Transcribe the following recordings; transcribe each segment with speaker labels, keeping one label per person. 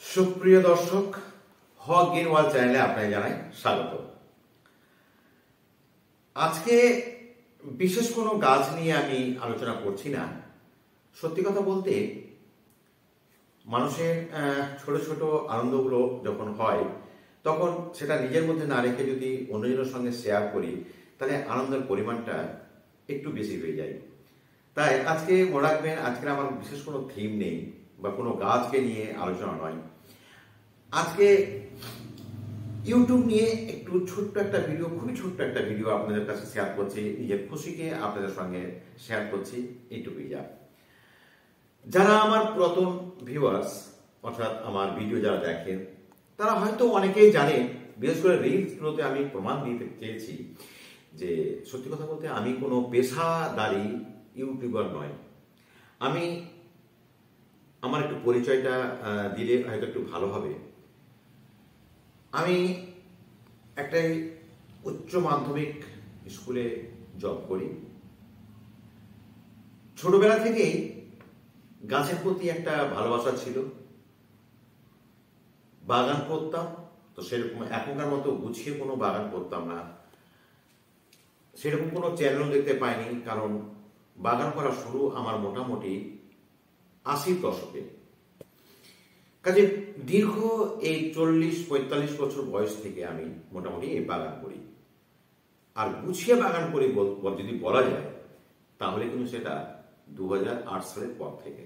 Speaker 1: সুপ্রিয় দর্শক, হক gain world চ্যানেলে আপনাকে জানাই স্বাগত। আজকে বিশেষ কোনো গাছ নিয়ে আমি আলোচনা করছি না। সত্যি কথা বলতে, মানুষের ছোট ছোট আনন্দগুলো যখন হয় তখন সেটা নিজের মধ্যে না রেখে যদি অন্যজনের সঙ্গে শেয়ার করি তাহলে আনন্দের পরিমাণটা একটু বেশি হয়ে যায়। তাই আজকে মনে রাখবেন, আজকে আমার বিশেষ কোনো থিম নেই বা কোনো গাছকে নিয়ে আলোচনা নয়। আজকে ইউটিউব নিয়ে একটু ছোট্ট একটা ভিডিও, খুবই ছোট্ট একটা ভিডিও আপনাদের কাছে শেয়ার করছি। নিজের খুশিকে আপনাদের সঙ্গে শেয়ার করছি, এইটুকুই যা। যারা আমার পুরাতন ভিউয়ার্স, অর্থাৎ আমার ভিডিও যারা দেখেন, তারা হয়তো অনেকেই জানেন। বিশেষ করে রিলসগুলোতে আমি প্রমাণ দিতে চেয়েছি যে সত্যি কথা বলতে আমি কোনো পেশাদারী ইউটিউবার নয়। আমি আমার একটু পরিচয়টা দিলে হয়তো একটু ভালো হবে। আমি একটা উচ্চ মাধ্যমিক স্কুলে জব করি। ছোটবেলা থেকেই গাছের প্রতি একটা ভালোবাসা ছিল, বাগান করতাম। তো সেরকম এখনকার মতো গুছিয়ে কোনো বাগান করতাম না, সেরকম কোনো চ্যানেলও দেখতে পাইনি, কারণ বাগান করা শুরু আমার মোটামুটি 80-র দশকে। কাজে দীর্ঘ এই 40-45 বছর বয়স থেকে আমি মোটামুটি এই বাগান করি। আর গুছিয়ে বাগান করি যদি বলা যায় তাহলে কিন্তু সেটা 2008 সালের পর থেকে।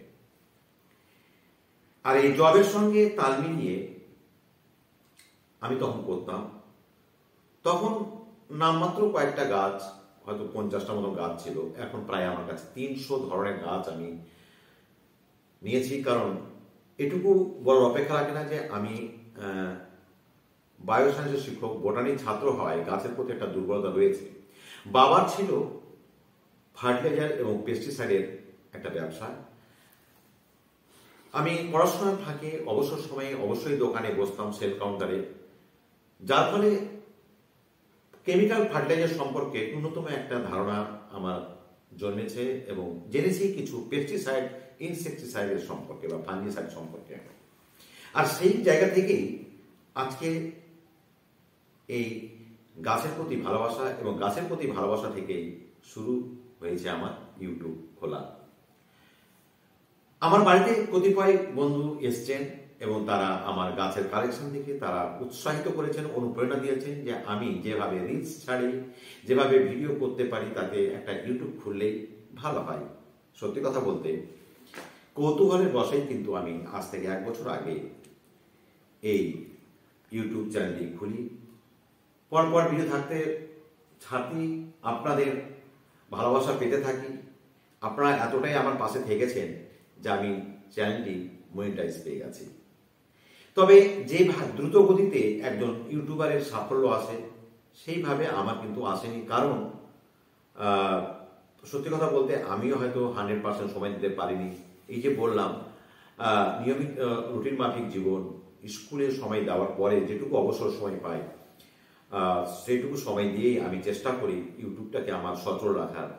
Speaker 1: আর এই জবের সঙ্গে তাল মিলিয়ে আমি তখন করতাম। তখন নামমাত্র কয়েকটা গাছ, হয়তো 50টার মতো গাছ ছিল। এখন প্রায় আমার কাছে 300 ধরনের গাছ আমি নিয়েছি। কারণ এটুকু বড় অপেক্ষা রাখে না যে আমি বায়োসায়েন্সের শিক্ষক, বোটানি ছাত্র হয়, গাছের প্রতি একটা দুর্বলতা রয়েছে। বাবার ছিল ফার্টিলাইজার এবং পেস্টিসাইডের একটা ব্যবসা। আমি পড়াশোনার ফাঁকে অবসর সময়ে অবশ্যই দোকানে বসতাম, সেল কাউন্টারে, যার ফলে কেমিক্যাল ফার্টিলাইজার সম্পর্কে ন্যূনতম একটা ধারণা আমার জন্মেছে এবং জেনেছি কিছু পেস্টিসাইড, ইনসেকটিসাইডের সম্পর্কে বা ফাঙ্গিসাইড সম্পর্কে। আর সেই জায়গা থেকেই আজকে এই গাছের প্রতি ভালোবাসা, এবং গাছের প্রতি ভালোবাসা থেকেই শুরু হয়েছে আমার ইউটিউব খোলা। আমার বাড়িতে কতিপয় বন্ধু এসছেন এবং তারা আমার গাছের কালেকশন দেখে তারা উৎসাহিত করেছেন, অনুপ্রেরণা দিয়েছেন যে আমি যেভাবে রিলস ছাড়ি, যেভাবে ভিডিও করতে পারি, তাতে একটা ইউটিউব খুললেই ভালো হয়। সত্যি কথা বলতে কৌতূহলের বশেই কিন্তু আমি আজ থেকে 1 বছর আগে এই ইউটিউব চ্যানেলটি খুলি। পরপর ভিডিও ছাড়তে আপনাদের ভালোবাসা পেতে থাকি। আপনারা এতটাই আমার পাশে থেকেছেন যে আমি চ্যানেলটি মনিটাইজ পেয়ে গেছি। তবে যে দ্রুত গতিতে একজন ইউটিউবারের সাফল্য আসে সেইভাবে আমার কিন্তু আসেনি। কারণ সত্যি কথা বলতে আমিও হয়তো 100% সময় দিতে পারিনি। এই যে বললাম, নিয়মিত রুটিন মাফিক জীবন, স্কুলে সময় দেওয়ার পরে যেটুকু অবসর সময় পাই সেইটুকু সময় দিয়েই আমি চেষ্টা করি ইউটিউবটাকে আমার সচল রাখার,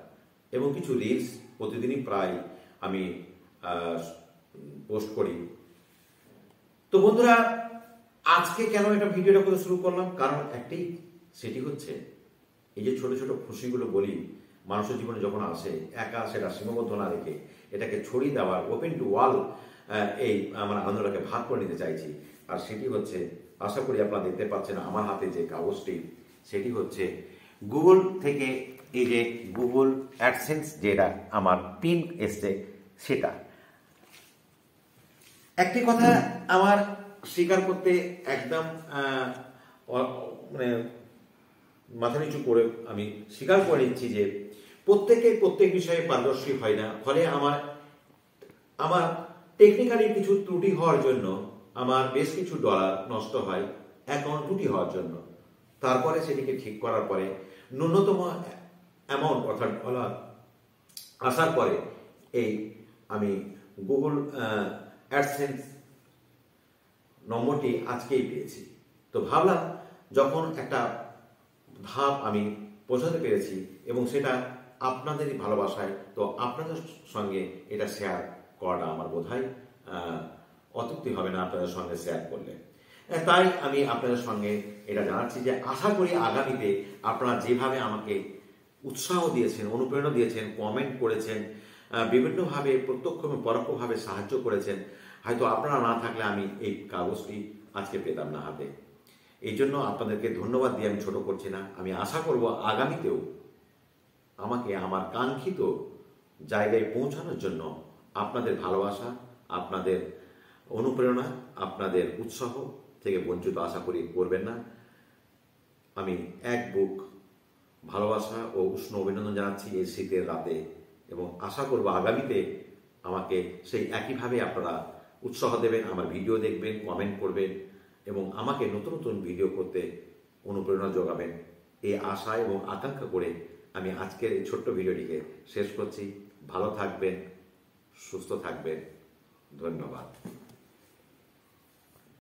Speaker 1: এবং কিছু রিলস প্রতিদিনই প্রায় আমি পোস্ট করি। তো বন্ধুরা, আজকে কেন এটা ভিডিওটা করে শুরু করলাম, কারণ একটাই, সেটি হচ্ছে এই যে ছোট ছোট খুশিগুলো বলি মানুষের জীবনে যখন আসে, একা সেটা সীমাবদ্ধ না রেখে এটাকে ছড়িয়ে দেওয়ার, ওপেন টু ওয়াল, এই আমার আনন্দটাকে ভাগ করে নিতে চাইছি। আর সেটি হচ্ছে, আশা করি আপনারা দেখতে পাচ্ছেন আমার হাতে যে কাগজটি, সেটি হচ্ছে গুগল থেকে এই যে গুগল অ্যাডসেন্স যেটা আমার পিন এসছে সেটা। একটি কথা আমার স্বীকার করতে একদম মানে মাথা নিচু করে আমি স্বীকার করে নিচ্ছি যে প্রত্যেক বিষয়ে পারদর্শী হয় না। ফলে আমার টেকনিক্যালি কিছু ত্রুটি হওয়ার জন্য আমার বেশ কিছু ডলার নষ্ট হয় অ্যাকাউন্ট ত্রুটি হওয়ার জন্য। তারপরে সেটিকে ঠিক করার পরে ন্যূনতম অ্যামাউন্ট, অর্থাৎ ডলার আসার পরে এই আমি গুগল অ্যাডসেন্স নম্বরটি আজকেই পেয়েছি। তো ভাবলাম, যখন একটা ধাপ আমি পৌঁছাতে পেরেছি এবং সেটা আপনাদেরই ভালোবাসায়, তো আপনাদের সঙ্গে এটা শেয়ার করাটা আমার বোধহয় অতৃপ্তি হবে না আপনাদের সঙ্গে শেয়ার করলে। তাই আমি আপনাদের সঙ্গে এটা জানাচ্ছি যে আশা করি আগামীতে আপনারা যেভাবে আমাকে উৎসাহ দিয়েছেন, অনুপ্রেরণা দিয়েছেন, কমেন্ট করেছেন, বিভিন্নভাবে প্রত্যক্ষ এবং পরোক্ষভাবে সাহায্য করেছেন, হয়তো আপনারা না থাকলে আমি এই কাগজটি আজকে পেতাম না হাতে। এই জন্য আপনাদেরকে ধন্যবাদ দিয়ে আমি ছোট করছি না। আমি আশা করব আগামীতেও আমাকে আমার কাঙ্ক্ষিত জায়গায় পৌঁছানোর জন্য আপনাদের ভালোবাসা, আপনাদের অনুপ্রেরণা, আপনাদের উৎসাহ থেকে বঞ্চিত আশা করি করবেন না। আমি এক বুক ভালোবাসা ও উষ্ণ অভিনন্দন জানাচ্ছি এই শীতের রাতে, এবং আশা করব আগামীতে আমাকে সেই একইভাবে আপনারা উৎসাহ দেবেন, আমার ভিডিও দেখবেন, কমেন্ট করবেন এবং আমাকে নতুন নতুন ভিডিও করতে অনুপ্রেরণা যোগাবেন। এই আশা এবং আকাঙ্ক্ষা করে আমি আজকের এই ছোট্ট ভিডিওটিকে শেষ করছি। ভালো থাকবেন, সুস্থ থাকবেন। ধন্যবাদ।